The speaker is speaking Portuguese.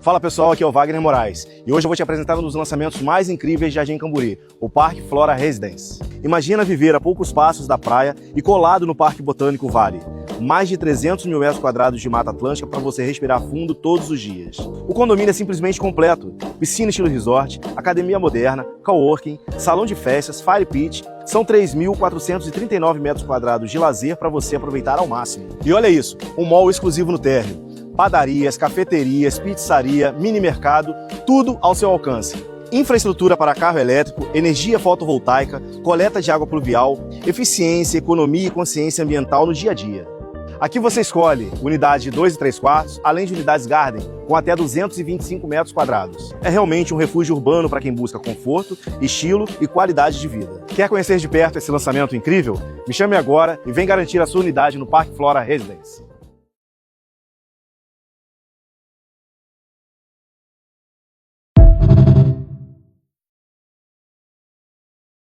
Fala pessoal, aqui é o Wagner Moraes e hoje eu vou te apresentar um dos lançamentos mais incríveis de Jardim Camburi, o Parque Flora Residence. Imagina viver a poucos passos da praia e colado no Parque Botânico Vale. Mais de 300 mil metros quadrados de Mata Atlântica para você respirar fundo todos os dias. O condomínio é simplesmente completo. Piscina estilo resort, academia moderna, coworking, salão de festas, fire pit. São 3.439 metros quadrados de lazer para você aproveitar ao máximo. E olha isso, um mall exclusivo no térreo. Padarias, cafeterias, pizzaria, mini mercado, tudo ao seu alcance. Infraestrutura para carro elétrico, energia fotovoltaica, coleta de água pluvial, eficiência, economia e consciência ambiental no dia a dia. Aqui você escolhe unidade de 2 e 3 quartos, além de unidades Garden, com até 225 metros quadrados. É realmente um refúgio urbano para quem busca conforto, estilo e qualidade de vida. Quer conhecer de perto esse lançamento incrível? Me chame agora e vem garantir a sua unidade no Parque Flora Residence.